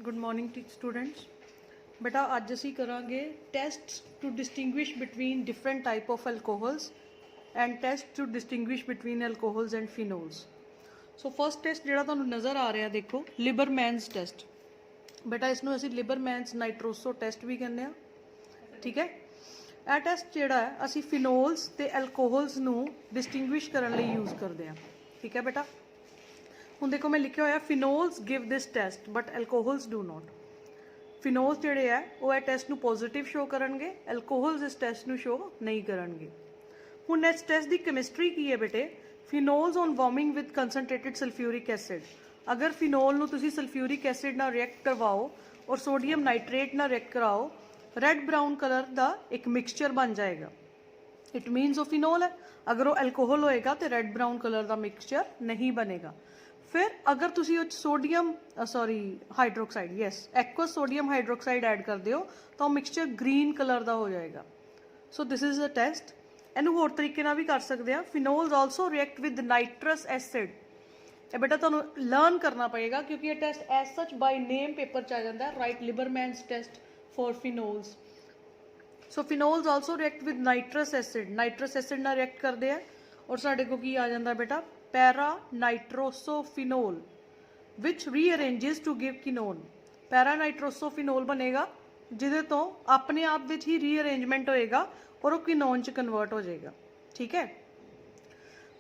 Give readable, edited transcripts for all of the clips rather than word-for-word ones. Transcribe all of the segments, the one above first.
Good morning students. बेटा अज असी करांगे test to distinguish between different type of alcohols and test to distinguish between alcohols and phenols. So first test जिहड़ा तुहानूं नज़र आ रहा देखो लिबरमैन्स टेस्ट। बेटा इसनूं असी लिबरमैन्स नाइट्रोसो टेस्ट भी कहने आ, ठीक है। यह टेस्ट जिहड़ा है असी फिनोल्स ते एल्कोहल्स नूं डिस्टिंग्विश करन लई यूज़ करते हैं, ठीक है बेटा। हुण देखो मैं लिखिया होया phenols give this test but alcohols do not. Phenols जिहड़े है वो इह टेस्ट नूं पॉजिटिव शो करनगे, एल्कोहल्स इस टेस्ट नूं शो नहीं करनगे। हुण इस टेस्ट दी केमिस्ट्री की है बेटे, phenols on warming with concentrated sulphuric acid. अगर फिनोल नूं तुसीं सल्फ्यूरिक एसिड नाल रिएक्ट करवाओ और सोडियम नाइट्रेट नाल रिएक्ट कराओ, रेड ब्राउन कलर का एक मिक्सचर बन जाएगा। इट मीनस वो फिनोल है। अगर वो एल्कोहल होएगा तो रेड ब्राउन कलर का मिक्सचर नहीं बनेगा। फिर अगर तुसी sodium hydroxide aqueous sodium hydroxide add कर दो तो मिक्सचर ग्रीन कलर का हो जाएगा। So this is a test. इनू होर तरीके नाल भी कर सकते हैं। Phenols also react with nitrous acid. ये बेटा तुहानूं लर्न करना पड़ेगा क्योंकि ये test as such by name paper च आ जाता है, right Liebermann's test for phenols. So phenols also react with nitrous acid. Nitrous acid नाल रिएक्ट करते हैं और साडे को की आ जाता बेटा para nitrosophenol which rearranges to give quinone. Para nitrosophenol बनेगा जिदे तो अपने आप विच ही रीअरेंजमेंट होएगा और वो किनोन च कन्वर्ट हो जाएगा, ठीक है।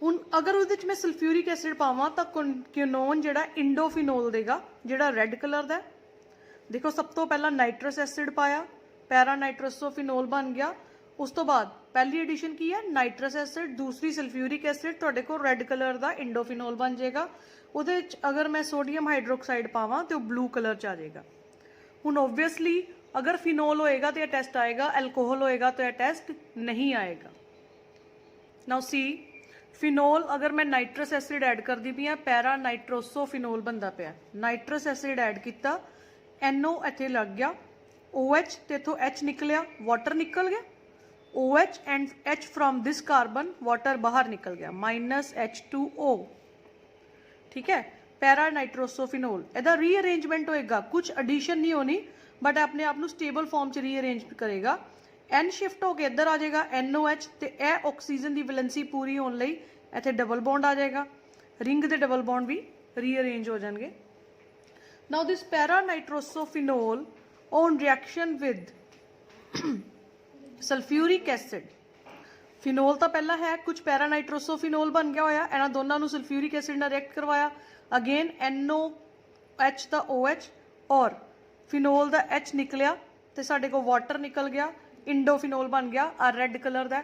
हुण अगर उहदे च मैं सल्फ्यूरिक एसिड पावां तो किनोन जिहड़ा इंडोफिनोल देगा जिहड़ा रेड कलर दा। देखो सब तो पहला नाइट्रस एसिड पाया, पैरा नाइट्रोसोफिनोल बन गया। उस तो बाद पहली एडिशन की है नाइट्रस एसिड, दूसरी सल्फ्यूरिक एसिड, तुहाडे को रेड कलर का इंडोफिनोल बन जाएगा। उहदे अगर मैं सोडियम हाइड्रोक्साइड पावां तो ब्लू कलर च आ जाएगा। हुण ओबवियसली अगर फिनोल होएगा तो यह टेस्ट आएगा, एल्कोहल होएगा तो यह टेस्ट नहीं आएगा। नाउ सी फिनोल अगर मैं नाइट्रस एसिड ऐड कर दी पई पैरा नाइट्रोसोफिनोल बनता पाया। नाइट्रस एसिड ऐड किया, NO इत्थे लग गया, OH ते इथों H निकलिया, वाटर निकल गया। OH and H from this carbon, water बाहर निकल गया, -H2O, ठीक है। पैरा नाइट्रोसोफिनोल इहदा रीअरेंजमेंट होएगा, कुछ एडिशन नहीं होनी बट अपने आप नूं स्टेबल फॉर्म च रीअरेंज करेगा। N शिफ्ट होकर इधर आ जाएगा NOH ते यह ऑक्सीजन की वैलेंसी पूरी होने लई इत्थे डबल बॉन्ड आ जाएगा, रिंग दे डबल बॉन्ड भी रीअरेंज हो जाएंगे। Now this para nitrosophenol on reaction with sulphuric acid. Phenol तो पहला है, कुछ पैरा नाइट्रोसोफिनोल बन गया होया, इन्हां दोनों नूं सल्फ्यूरिक एसिड नाल रिएक्ट करवाया। अगेन NOH दा OH और फिनोल दा H निकलिया तो साडे को वाटर निकल गया, इंडोफिनोल बन गया आ रेड कलर दा।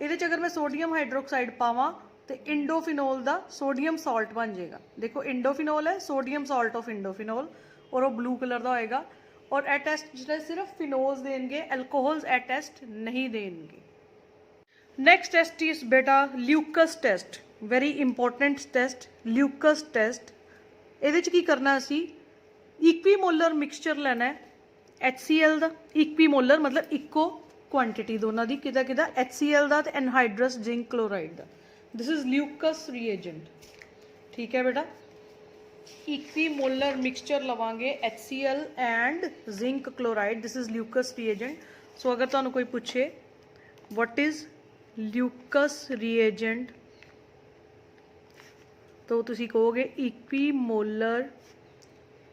इहदे च अगर मैं सोडियम हाइड्रोक्साइड पावां तो इंडोफिनोल दा सोडियम सॉल्ट बन जाएगा। देखो इंडोफिनोल है, सोडियम सॉल्ट ऑफ इंडोफिनोल, और वो ब्लू कलर का होएगा। और ए टेस्ट जो सिर्फ फिनोल्स देंगे, एल्कोहल्स ए टेस्ट नहीं देंगे। नेक्स्ट टेस्ट इज बेटा Lucas test, very important test, Lucas test. इहदे च की करना असी इक्वीमोलर मिक्सचर लेना है HCl का। इक्वीमोलर मतलब इको क्वांटिटी दोनों की, किदा किदा HCl का ते एनहाइड्रस जिंक क्लोराइड का। दिस इज ल्यूकस रिएजेंट, ठीक है बेटा। इक्वीमोलर मिक्सचर लवांगे HCl and zinc chloride, this is Lucas reagent. So अगर तुहानू कोई पूछे व्हाट इज ल्यूकस रिएजेंट तो तुसी कहोगे equimolar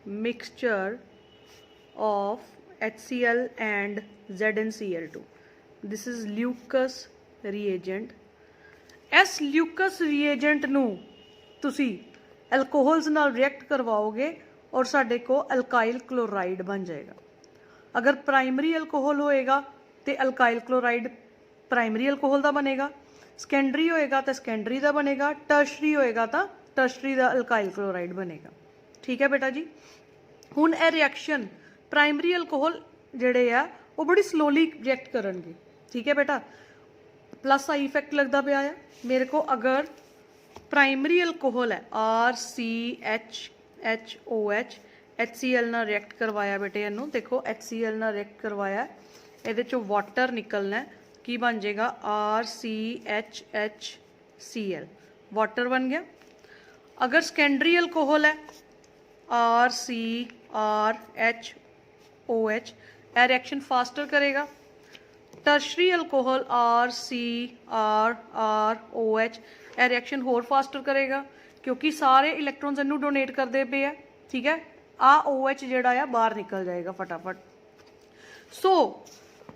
mixture of HCl and ZnCl2, this is Lucas reagent. इस ल्यूकस रिएजेंट नू तुसी एल्कोहल्स नाल रिएक्ट करवाओगे और साडे को अल्काइल क्लोराइड बन जाएगा। अगर प्राइमरी अल्कोहल होएगा तो अल्काइल क्लोराइड प्राइमरी अल्कोहल का बनेगा, सैकेंडरी होएगा तो सैकेंडरी का बनेगा, टर्शरी होएगा तो टर्शरी का अल्काइल क्लोराइड बनेगा, ठीक है बेटा जी। हुण ए रिएक्शन प्राइमरी अल्कोहल जिहड़े आ वो बड़ी स्लोली रिएक्ट करनगे, ठीक है बेटा। प्लस आई इफेक्ट लगता पाया है मेरे को। अगर प्राइमरी अल्कोहल है RCHHOH, HCl ना रिएक्ट करवाया बेटे, इनू देखो HCl ना रिएक्ट करवाया, ये वाटर निकलना है, की बन जाएगा RCHHCl, वाटर बन गया। अगर सैकेंडरी अल्कोहल है RC RHOH, ए रिएक्शन फास्टर करेगा। टर्शरी अल्कोहल RCRROH, ए रिएक्शन होर फास्टर करेगा क्योंकि सारे इलैक्ट्रॉन्स इनू डोनेट करते पे है, ठीक है। आ OH ਜਿਹੜਾ ਆ बाहर निकल जाएगा फटाफट। सो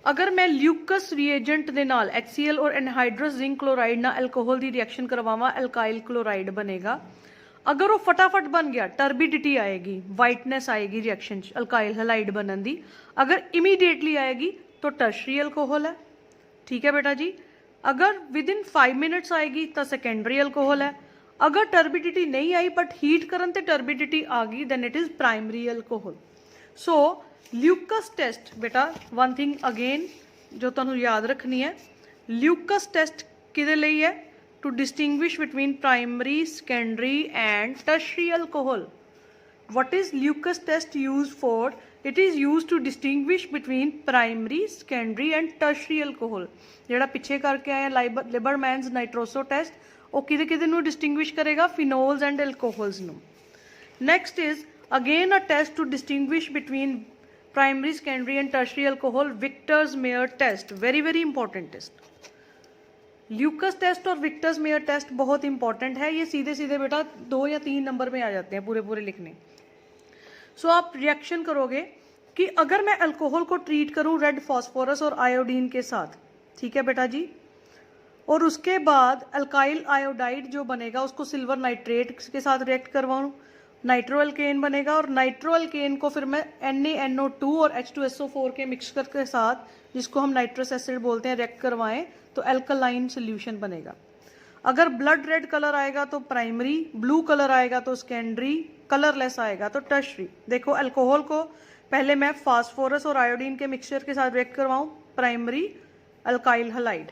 अगर मैं ल्यूकस रिएजेंट ਦੇ ਨਾਲ HCl और एनहाइड्रस जिंक क्लोराइड ਨਾਲ अल्कोहल ਦੀ रिएक्शन करवावां, अल्काइल क्लोराइड बनेगा। अगर वो फटाफट बन गया, टर्बिडिटी आएगी, वाइटनेस आएगी रिएक्शन अल्काइल हैलाइड बनन दी। अगर इमीडिएटली आएगी तो टर्शरी अल्कोहल है, ठीक है बेटा जी। अगर विद इन 5 मिनट्स आएगी तो सेकेंडरी अल्कोहल है। अगर टर्बिडिटी नहीं आई बट हीट करन ते टर्बिडिटी आ गई, then it is primary alcohol. So Lucas test बेटा, वन थिंग अगेन जो तुहानू याद रखनी है, ल्यूकस टेस्ट किहदे लई है? To distinguish between primary, secondary and tertiary alcohol. What is Lucas test used for? It is used to distinguish between primary, secondary and tertiary alcohol. ਜਿਹੜਾ ਪਿੱਛੇ ਕਰਕੇ ਆਇਆ ਲਿਬਰਮੈਨਸ ਨਾਈਟ੍ਰੋਸੋ ਟੈਸਟ, ਉਹ ਕਿਹਦੇ ਕਿਹਦੇ ਨੂੰ ਡਿਸਟਿੰਗੁਇਸ਼ ਕਰੇਗਾ? ਫਿਨੋਲਸ ਐਂਡ ਐਲਕੋਹਲਸ ਨੂੰ। Next is again a test to distinguish between primary, secondary and tertiary alcohol, Victor's Meyer test, very very important test. Lucas test और विक्टर्स मेयर टेस्ट बहुत इंपॉर्टेंट है, ये सीधे सीधे बेटा 2 या 3 नंबर में आ जाते हैं पूरे पूरे लिखने। सो आप रिएक्शन करोगे कि अगर मैं अल्कोहल को ट्रीट करूं रेड फॉस्फोरस और आयोडीन के साथ, ठीक है बेटा जी, और उसके बाद अल्काइल आयोडाइड जो बनेगा उसको सिल्वर नाइट्रेट के साथ रिएक्ट करवाऊं, नाइट्रो अल्केन बनेगा, और नाइट्रो अल्केन को फिर मैं NaNO2 और H2SO4 के मिक्सचर के साथ, जिसको हम नाइट्रस एसिड बोलते हैं, रिएक्ट करवाएं तो अल्कलाइन सोल्यूशन बनेगा। अगर ब्लड रेड कलर आएगा तो प्राइमरी, ब्लू कलर आएगा तो सेकेंडरी, कलरलेस आएगा तो टर्शरी। देखो अल्कोहल को पहले मैं फास्फोरस और आयोडीन के मिक्सचर के साथ रिएक्ट करवाऊं, primary alkyl halide,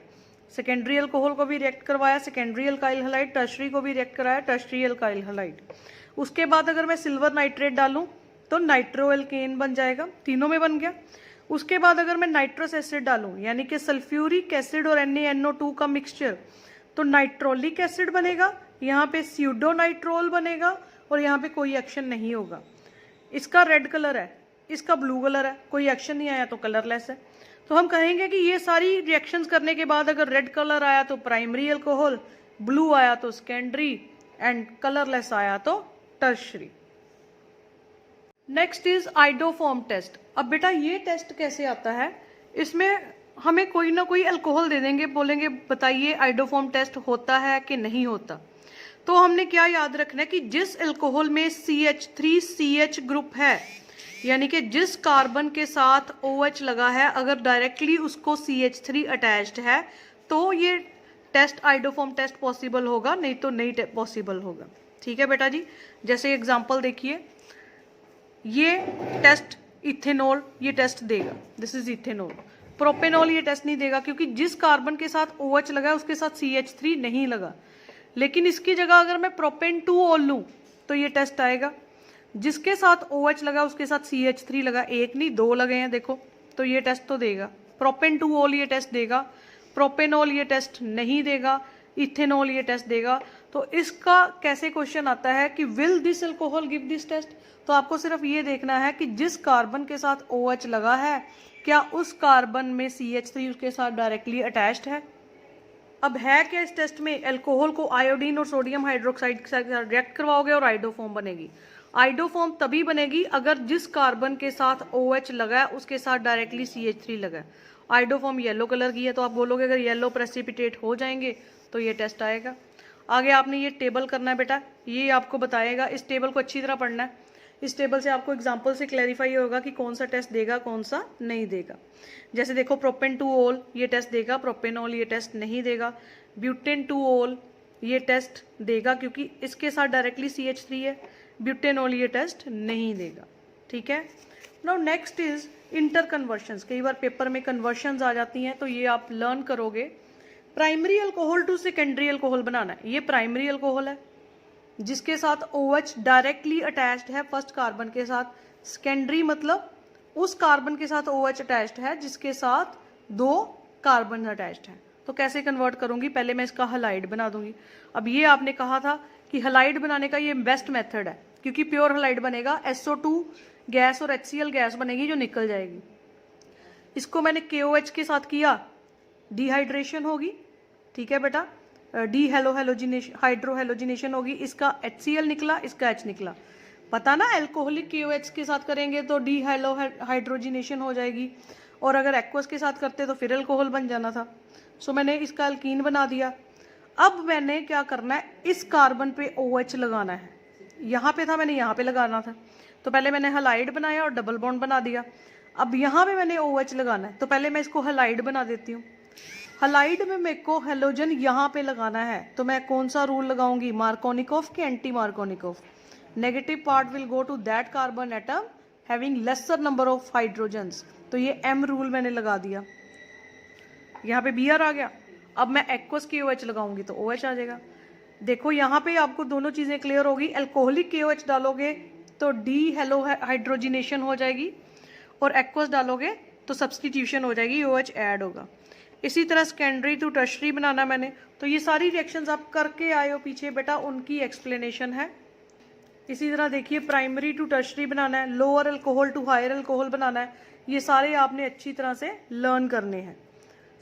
secondary alcohol को भी रिएक्ट करवाया, सेकेंडरी अल्काइल हैलाइड, टर्शरी को भी रिएक्ट कराया, टर्शरी अल्काइल हैलाइड। उसके बाद अगर मैं सिल्वर नाइट्रेट डालूं तो नाइट्रो अल्केन बन जाएगा, तीनों में बन गया। उसके बाद अगर मैं नाइट्रस एसिड डालूं यानी कि सल्फ्यूरिक एसिड और NaNO2 का मिक्सचर, तो नाइट्रोलिक एसिड बनेगा, यहाँ पे स्यूडो नाइट्रोल बनेगा और यहाँ पे कोई एक्शन नहीं होगा। इसका रेड कलर है, इसका ब्लू कलर है, कोई एक्शन नहीं आया तो कलरलेस है। तो हम कहेंगे कि ये सारी रिएक्शंस करने के बाद अगर रेड कलर आया तो प्राइमरी अल्कोहल, ब्लू आया तो सेकेंडरी एंड कलरलेस आया तो tertiary. Next is iodoform test. अब बेटा ये टेस्ट कैसे आता है? इसमें हमें कोई ना कोई अल्कोहल दे देंगे, बोलेंगे बताइए आइडोफॉर्म टेस्ट होता है कि नहीं होता। तो हमने क्या याद रखना है कि जिस अल्कोहल में CH3CH ग्रुप है, यानी कि जिस कार्बन के साथ OH लगा है, अगर डायरेक्टली उसको CH3 अटैच्ड है तो ये टेस्ट आइडोफॉर्म टेस्ट पॉसिबल होगा, नहीं तो नहीं पॉसिबल होगा। ठीक है बेटा जी, जैसे एग्जांपल देखिए, ये टेस्ट इथेनॉल ये टेस्ट देगा, दिस इज इथेनॉल। प्रोपेनॉल ये टेस्ट नहीं देगा क्योंकि जिस कार्बन के साथ OH लगा है उसके साथ CH3 नहीं लगा। लेकिन इसकी जगह अगर मैं प्रोपेन 2ऑल लूं तो ये टेस्ट आएगा। जिसके साथ OH लगा उसके साथ CH3 लगा, एक नहीं 2 लगे हैं देखो, तो ये टेस्ट तो देगा। प्रोपेन 2ऑल ये टेस्ट देगा, प्रोपेनॉल ये टेस्ट नहीं देगा, इथेनॉल ये टेस्ट देगा। तो इसका कैसे क्वेश्चन आता है कि will this alcohol give this test? तो आपको सिर्फ ये देखना है कि जिस कार्बन के साथ OH लगा है क्या उस कार्बन में CH3 उसके साथ डायरेक्टली अटैच्ड है। अब है क्या इस टेस्ट में, अल्कोहल को आयोडीन और सोडियम हाइड्रोक्साइड के साथ रिएक्ट करवाओगे और आइडोफॉर्म बनेगी। आइडोफॉर्म तभी बनेगी अगर जिस कार्बन के साथ OH लगा है उसके साथ डायरेक्टली CH3 लगा है। आइडोफॉर्म येलो कलर की है तो आप बोलोगे अगर येलो प्रेसिपिटेट हो जाएंगे तो ये टेस्ट आएगा। आगे आपने ये टेबल करना है बेटा, ये आपको बताएगा, इस टेबल को अच्छी तरह पढ़ना है। इस टेबल से आपको एग्जांपल से क्लैरिफाई होगा कि कौन सा टेस्ट देगा कौन सा नहीं देगा। जैसे देखो प्रोपेन 2ऑल ये टेस्ट देगा, प्रोपेनॉल ये टेस्ट नहीं देगा, ब्यूटेन 2ऑल ये टेस्ट देगा क्योंकि इसके साथ डायरेक्टली CH3 है, ब्यूटेनॉल ये टेस्ट नहीं देगा। ठीक है, now next is inter conversions. कई बार पेपर में कन्वर्शंस आ जाती हैं तो ये आप लर्न करोगे। Primary alcohol to secondary alcohol बनाना है। ये प्राइमरी अल्कोहल है जिसके साथ OH डायरेक्टली अटैच्ड है फर्स्ट कार्बन के साथ। सेकेंडरी मतलब उस कार्बन के साथ OH अटैच्ड है जिसके साथ 2 कार्बन अटैच्ड हैं। तो कैसे कन्वर्ट करूंगी? पहले मैं इसका हलाइड बना दूंगी। अब ये आपने कहा था कि हलाइड बनाने का ये बेस्ट मेथड है क्योंकि प्योर हलाइड बनेगा। SO2 गैस और HCl गैस बनेगी जो निकल जाएगी। इसको मैंने KOH के साथ किया, डिहाइड्रेशन होगी, ठीक है बेटा, डी हाइड्रोहेलोजिनेशन होगी, इसका HCl निकला, इसका H निकला। पता ना एल्कोहलिक KOH के साथ करेंगे तो डी हाइड्रोजिनेशन हो जाएगी, और अगर एक्वस के साथ करते तो फिर अल्कोहल बन जाना था। सो मैंने इसका अल्कीन बना दिया। अब मैंने क्या करना है, इस कार्बन पे OH लगाना है। यहाँ पे था, मैंने यहाँ पे लगाना था, तो पहले मैंने हलाइड बनाया और डबल बॉन्ड बना दिया। अब यहाँ पे मैंने OH लगाना है, तो पहले मैं इसको हलाइड बना देती हूँ। हलाइड में मेरे को हेलोजन यहाँ पे लगाना है, तो मैं कौन सा रूल लगाऊंगी, मार्कोनिकोव के anti Markovnikov. Negative part will go to that carbon atom having lesser number of hydrogens, तो ये M रूल मैंने लगा दिया। यहाँ पे Br आ गया। अब मैं एक्वस KOH लगाऊंगी तो OH आ जाएगा। देखो यहाँ पे आपको दोनों चीजें क्लियर होगी। एल्कोहलिक KOH डालोगे तो डी हाइड्रोजिनेशन हो जाएगी, और एक्वस डालोगे तो सब्सटीट्यूशन हो जाएगी, OH ऐड होगा। इसी तरह सेकेंडरी टू टर्शरी बनाना मैंने, तो ये सारी रिएक्शंस आप करके आए हो पीछे बेटा, उनकी एक्सप्लेनेशन है। इसी तरह देखिए प्राइमरी टू टर्शरी बनाना है, lower alcohol to higher alcohol बनाना है, ये सारे आपने अच्छी तरह से लर्न करने हैं,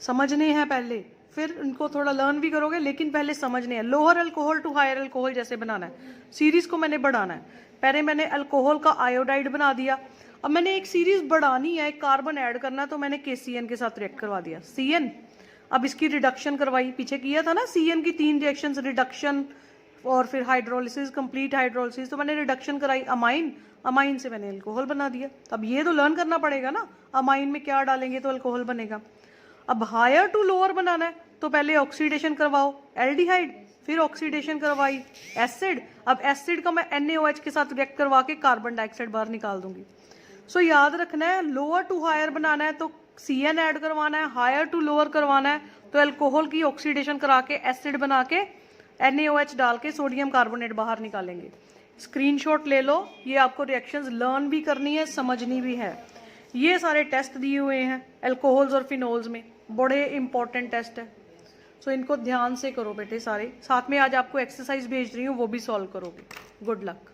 समझने हैं पहले, फिर उनको थोड़ा लर्न भी करोगे, लेकिन पहले समझने हैं। Lower alcohol to higher alcohol जैसे बनाना है, सीरीज को मैंने बढ़ाना है। पहले मैंने अल्कोहल का आयोडाइड बना दिया, अब मैंने एक सीरीज बढ़ानी है, एक कार्बन ऐड करना है, तो मैंने KCN के साथ रिएक्ट करवा दिया, CN। अब इसकी रिडक्शन करवाई, पीछे किया था ना CN की 3 रिएक्शंस, रिडक्शन और फिर हाइड्रोलिसिस, कंप्लीट हाइड्रोलिसिस, तो मैंने रिडक्शन कराई अमाइन, अमाइन से मैंने अल्कोहल बना दिया। अब ये तो लर्न करना पड़ेगा ना, अमाइन में क्या डालेंगे तो अल्कोहल बनेगा। अब हायर टू लोअर बनाना है, तो पहले ऑक्सीडेशन करवाओ एल्डिहाइड, फिर ऑक्सीडेशन करवाई एसिड। अब एसिड का मैं NaOH के साथ रिएक्ट करवा के कार्बन डाइऑक्साइड बाहर निकाल दूंगी। सो याद रखना है, लोअर टू हायर बनाना है तो CN ऐड करवाना है, हायर टू लोअर करवाना है तो अल्कोहल की ऑक्सीडेशन करा के एसिड बना के NaOH डाल के सोडियम कार्बोनेट बाहर निकालेंगे। स्क्रीनशॉट ले लो, ये आपको रिएक्शंस लर्न भी करनी है, समझनी भी है। ये सारे टेस्ट दिए हुए हैं अल्कोहल्स और फिनोल्स में, बड़े इंपॉर्टेंट टेस्ट है, सो इनको ध्यान से करो बेटे सारे। साथ में आज आपको एक्सरसाइज भेज रही हूँ, वो भी सॉल्व करोगे। Good luck.